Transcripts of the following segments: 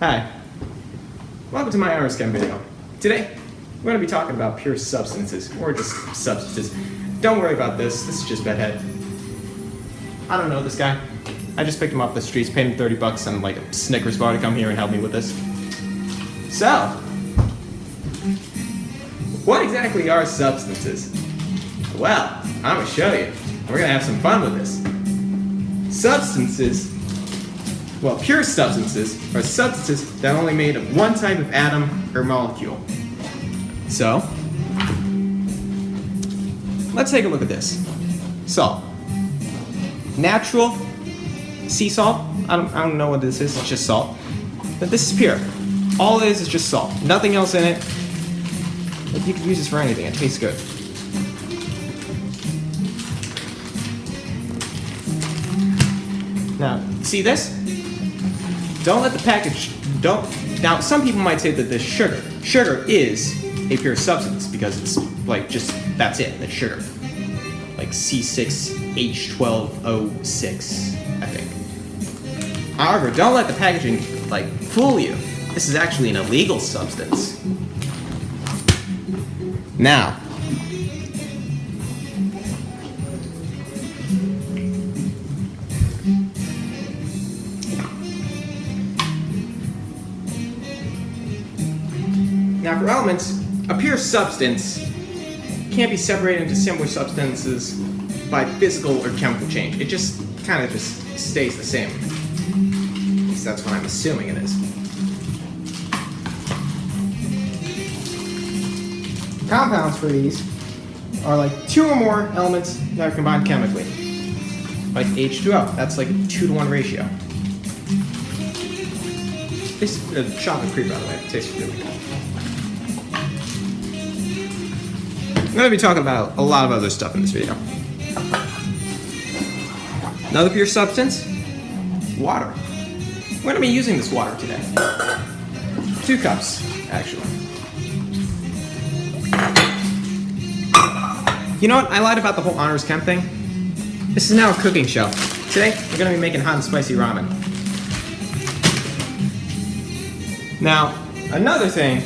Hi, welcome to my honors chem video. Today, we're going to be talking about pure substances, or just substances. Don't worry about this is just bedhead. I don't know this guy. I just picked him off the streets, paid him 30 bucks and like a Snickers bar to come here and help me with this. So, what exactly are substances? Well, I'm going to show you. We're going to have some fun with this. Substances, well, pure substances are substances that are only made of one type of atom or molecule. So, let's take a look at this. Salt. Natural sea salt. I don't know what this is, it's just salt. But this is pure. All it is just salt. Nothing else in it. Like, you could use this for anything, it tastes good. Now, see this? Don't let the package, now some people might say that this sugar. Sugar is a pure substance because it's like just, that's it, that's sugar. Like C6H12O6, I think. However, don't let the packaging like fool you. This is actually an illegal substance. Now, for elements, a pure substance can't be separated into similar substances by physical or chemical change. It just kind of just stays the same. At least that's what I'm assuming it is. Compounds for these are like two or more elements that are combined chemically. Like H2O, that's like a 2-to-1 ratio. This is chocolate cream, by the way. It tastes really good. I'm going to be talking about a lot of other stuff in this video. Another pure substance, water. We're going to be using this water today. 2 cups, actually. You know what? I lied about the whole honors chem thing. This is now a cooking show. Today, we're going to be making hot and spicy ramen. Now, another thing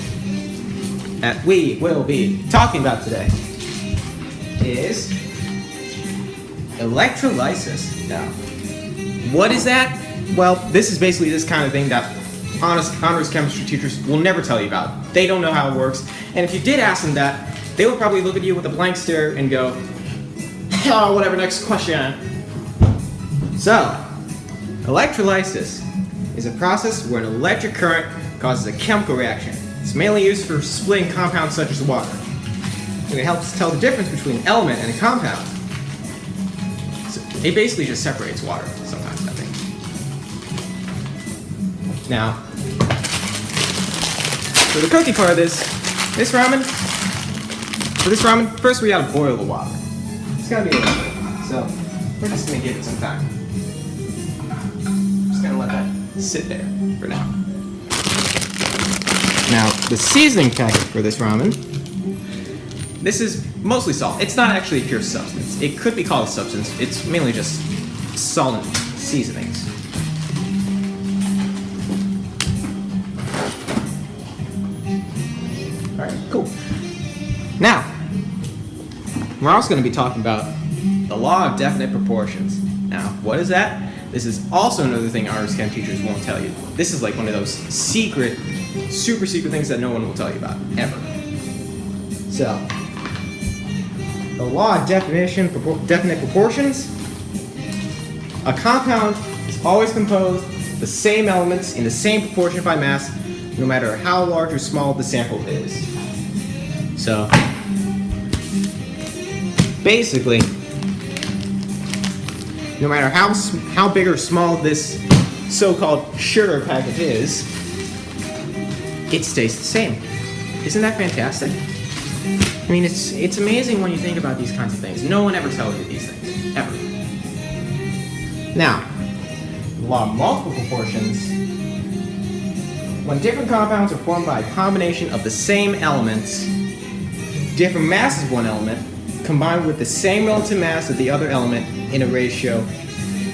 that we will be talking about today is electrolysis. Now, what is that? Well, this is basically this kind of thing that honors chemistry teachers will never tell you about. They don't know how it works, and if you did ask them that, they would probably look at you with a blank stare and go, oh, whatever, next question. So, electrolysis is a process where an electric current causes a chemical reaction. It's mainly used for splitting compounds such as water. And it helps tell the difference between an element and a compound. So it basically just separates water sometimes, I think. Now, for the cooking part of this ramen, first we gotta boil the water. It's gonna be a little bit, so we're just gonna give it some time. Just gonna let that sit there for now. Now, the seasoning packet for this ramen, this is mostly salt. It's not actually a pure substance. It could be called a substance. It's mainly just salt and seasonings. Alright, cool. Now, we're also going to be talking about the law of definite proportions. Now, what is that? This is also another thing honors chem teachers won't tell you. This is like one of those secret, super secret things that no one will tell you about, ever. So, the law of definite proportions. A compound is always composed of the same elements in the same proportion by mass, no matter how large or small the sample is. So, basically, no matter how big or small this so-called sugar packet is, it stays the same. Isn't that fantastic? I mean, it's amazing when you think about these kinds of things. No one ever tells you these things, ever. Now, the law of multiple proportions. When different compounds are formed by a combination of the same elements, different masses of one element, combined with the same relative mass of the other element in a ratio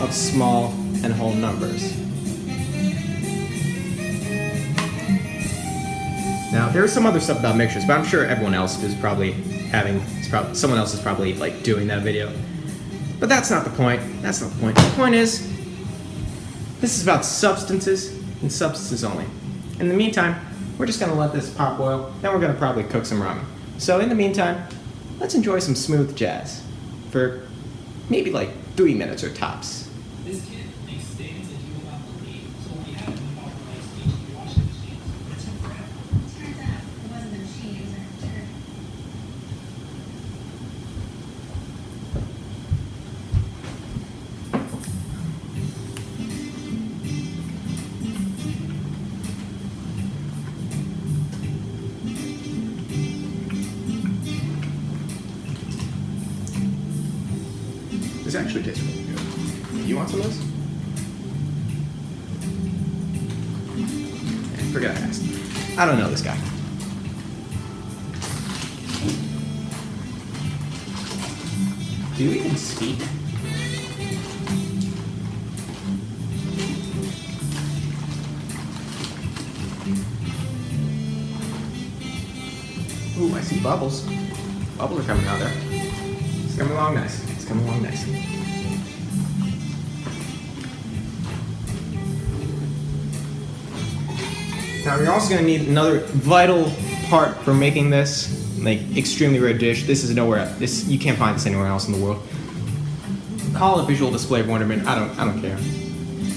of small and whole numbers. Now, there's some other stuff about mixtures, but I'm sure everyone else is probably someone else is probably like doing that video. But that's not the point. That's not the point. The point is, this is about substances and substances only. In the meantime, we're just gonna let this pop boil, then we're gonna probably cook some ramen. So in the meantime, let's enjoy some smooth jazz for maybe like 3 minutes or tops. This kid makes statements that you will not believe, so when you have an unauthorized speech washing machines, but it took forever. Turns out it wasn't the machine, it was an intern. This actually tastes really good. You want some of this? Forget I asked. I don't know this guy. Do you even speak? Ooh, I see bubbles. Bubbles are coming out there. It's coming along nice. It's coming along nice. Now you're also going to need another vital part for making this like extremely rare dish. This is nowhere. You can't find this anywhere else in the world. Call it visual display of wonderment. I don't care.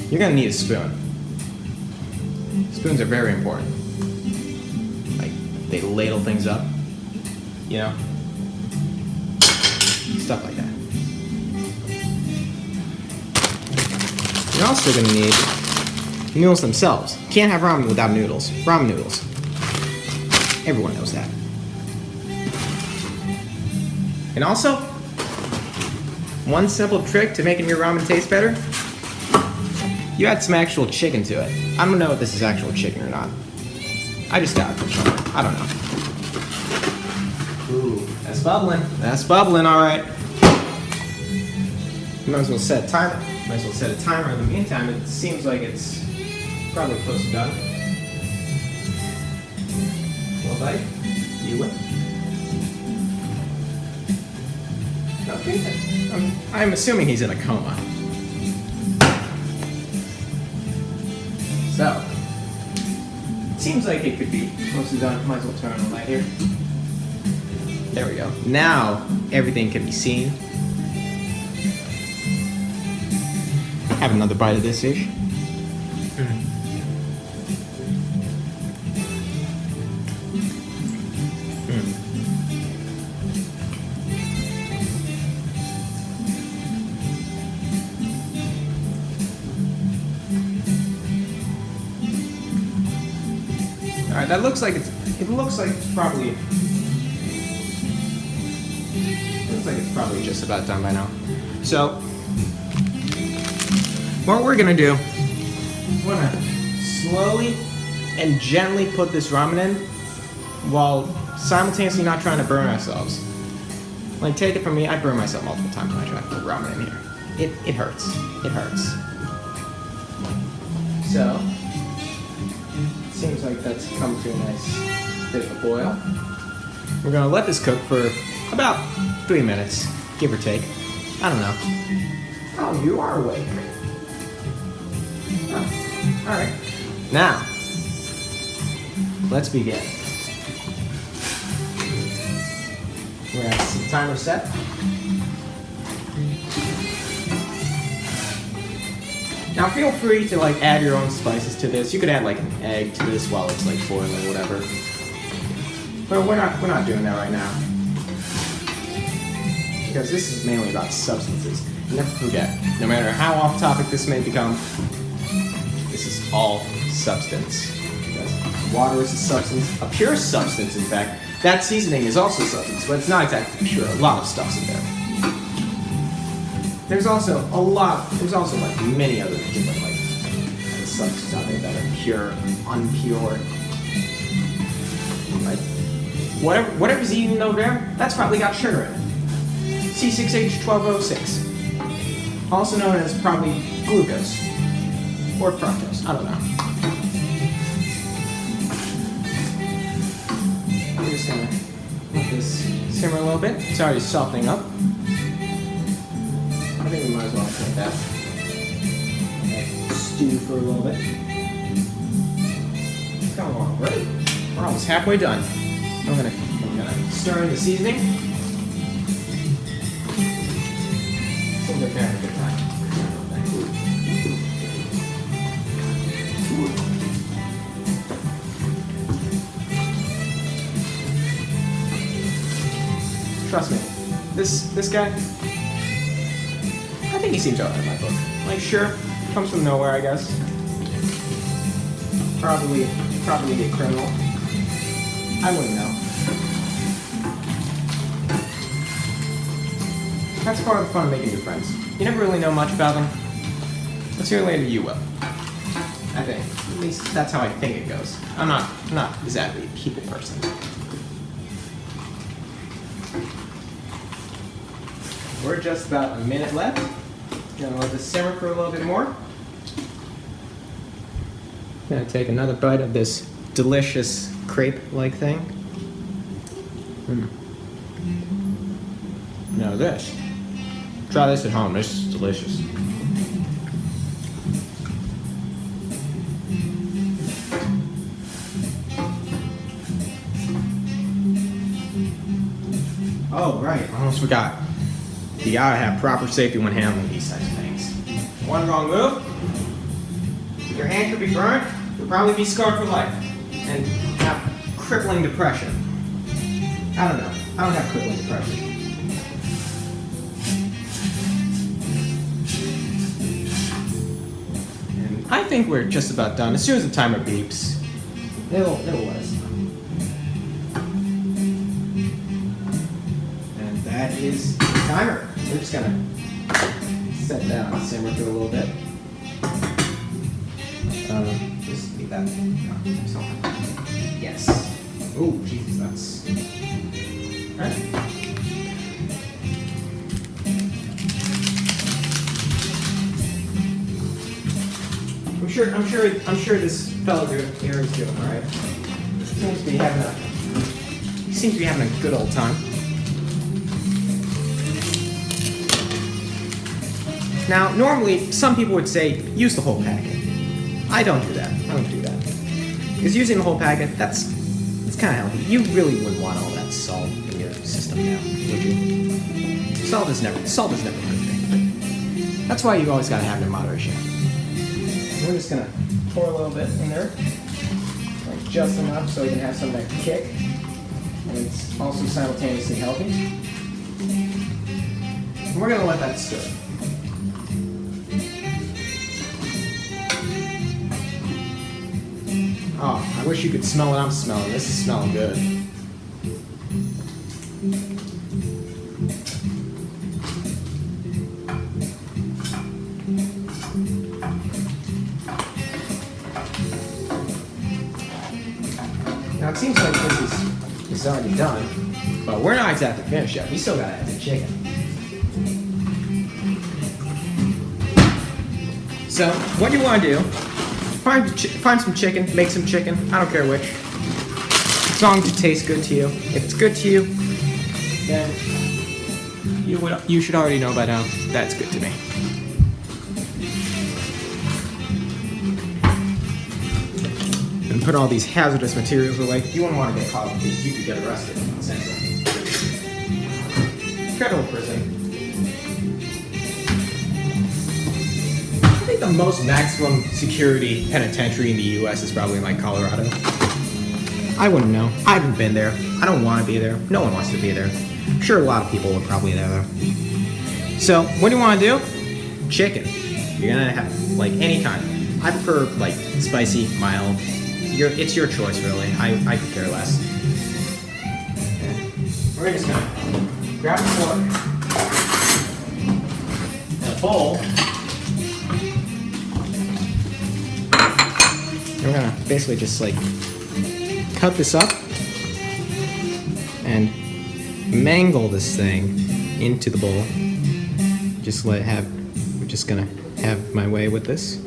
You're going to need a spoon. Spoons are very important. Like they ladle things up, you know, stuff like that. You're also going to need noodles themselves. You can't have ramen without noodles. Ramen noodles. Everyone knows that. And also, one simple trick to making your ramen taste better, you add some actual chicken to it. I don't know if this is actual chicken or not. I just got it from somewhere. I don't know. Ooh, that's bubbling. That's bubbling, alright. You might as well set a timer. Might as well set a timer. In the meantime, it seems like it's probably close to done. Well, buddy, you win. Okay, I'm assuming he's in a coma. So, it seems like it could be close to done. Might as well turn on the light here. There we go. Now, everything can be seen. Have another bite of this dish. All right, that looks like it's probably just about done by now. So, what we're gonna do, we're gonna slowly and gently put this ramen in while simultaneously not trying to burn ourselves. Like, take it from me, I burn myself multiple times when I try to put ramen in here. It hurts. It hurts. So, seems like that's come to a nice bit of a boil. We're gonna let this cook for about 3 minutes, give or take. I don't know. Oh, you are awake. Oh, all right. Now, let's begin. We're gonna have some timer set. Now feel free to like add your own spices to this. You could add like an egg to this while it's like boiling or whatever. But we're not doing that right now. Because this is mainly about substances. And never forget, no matter how off topic this may become, this is all substance. Because water is a substance, a pure substance in fact. That seasoning is also substance, but it's not exactly pure. A lot of stuff's in there. There's also like many other different like substances out there that are pure, unpure. Like whatever's eaten over there, that's probably got sugar in it. C6H12O6. Also known as probably glucose. Or fructose, I don't know. I'm just gonna let this simmer a little bit. It's already softening up. I think we might as well let that stew for a little bit. It's coming along great. We're almost halfway done. I'm gonna stir in the seasoning. Seems like they're having a good time. Trust me, this guy, I think he seems alright in my book. Like, sure, comes from nowhere, I guess. Probably a criminal. I wouldn't know. That's part of the fun of making new friends. You never really know much about them, but sooner or later you will. I think. At least that's how I think it goes. I'm not exactly a people person. We're just about a minute left. Gonna let this simmer for a little bit more. Gonna take another bite of this delicious crepe-like thing. Now this. Try this at home. This is delicious. Oh, right. I almost forgot. You gotta have proper safety when handling these types of things. One wrong move, your hand could be burnt, you'll probably be scarred for life, and have crippling depression. I don't know. I don't have crippling depression. And I think we're just about done. As soon as the timer beeps, it'll let us know. And that is the timer. We're just gonna set that on simmer for a little bit. Just leave that. No, yes. Oh, Jesus, that's. Alright. I'm sure this fellow here is doing alright. Seems to be having a good old time. Now, normally, some people would say, use the whole packet. I don't do that. Because using the whole packet, that's kind of healthy. You really wouldn't want all that salt in your system now, would you? Salt is never a good thing. That's why you always gotta have it in moderation. We're just gonna pour a little bit in there, like just enough so we can have some of that kick, and it's also simultaneously healthy. And we're gonna let that stir. Oh, I wish you could smell what I'm smelling. This is smelling good. Now it seems like this is already done, but we're not exactly finished yet. We still gotta add the chicken. So, what you want to do, find some chicken, make some chicken, I don't care which. As long as it tastes good to you. If it's good to you, then you should already know by now that's good to me. And put all these hazardous materials away. You wouldn't want to get caught with these. You could get arrested in Central. Federal prison. I think the most maximum security penitentiary in the U.S. is probably like Colorado. I wouldn't know. I haven't been there. I don't want to be there. No one wants to be there. I'm sure a lot of people would probably there. So, what do you want to do? Chicken. You're gonna have like any kind. I prefer like spicy, mild. It's your choice, really. I could care less. Okay. We're just gonna grab a fork and a bowl. And we're gonna basically just like cut this up and mangle this thing into the bowl. We're just gonna have my way with this.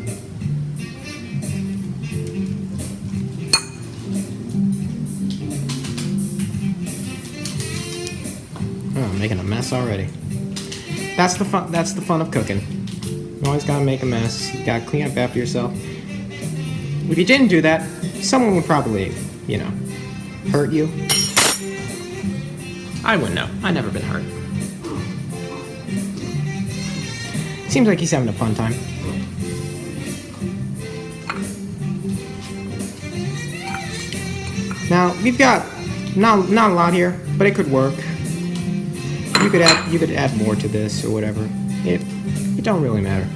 Oh, I'm making a mess already. That's the fun. That's the fun of cooking. You always gotta make a mess. You gotta clean up after yourself. If you didn't do that, someone would probably, you know, hurt you. I wouldn't know. I've never been hurt. Seems like he's having a fun time. Now we've got not a lot here, but it could work. You could add more to this or whatever. It don't really matter.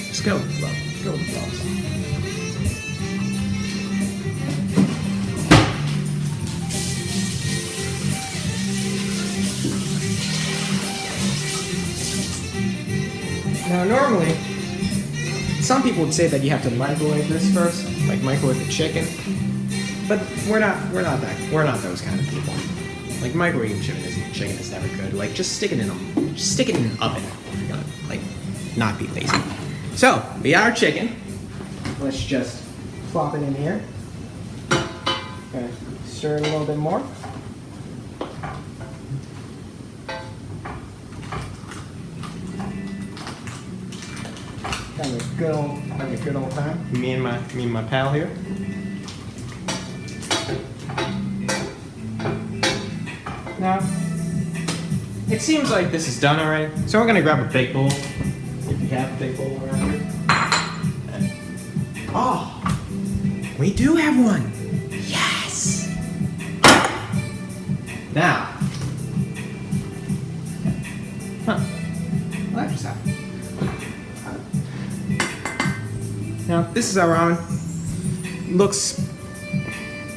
Just go with the flow. Go with the flow. Now normally, some people would say that you have to microwave this first, like microwave the chicken. But we're not those kind of people. Like microwaving chicken is never good. Like just stick it in an oven if you're gonna like not be lazy. So we got our chicken. Let's just plop it in here. Okay, stir it a little bit more. Having a good old time. Me and my pal here. Now, it seems like this is done already, so we're gonna grab a big bowl, if you have a big bowl around here. Oh, we do have one. Yes. Now, well, that just happened. Now, this is our ramen.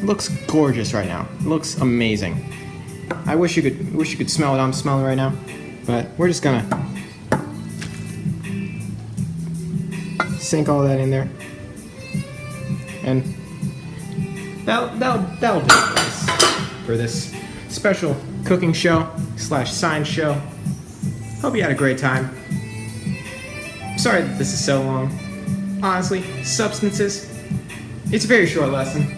Looks gorgeous right now. Looks amazing. I wish you could smell what I'm smelling right now, but we're just gonna sink all that in there, and that'll do it for this special cooking show / science show. Hope you had a great time. Sorry that this is so long. Honestly, substances, it's a very short lesson.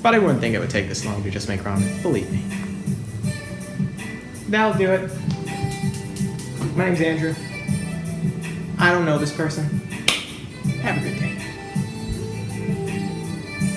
But I wouldn't think it would take this long to just make ramen. Believe me. That'll do it. My name's Andrew. I don't know this person. Have a good day.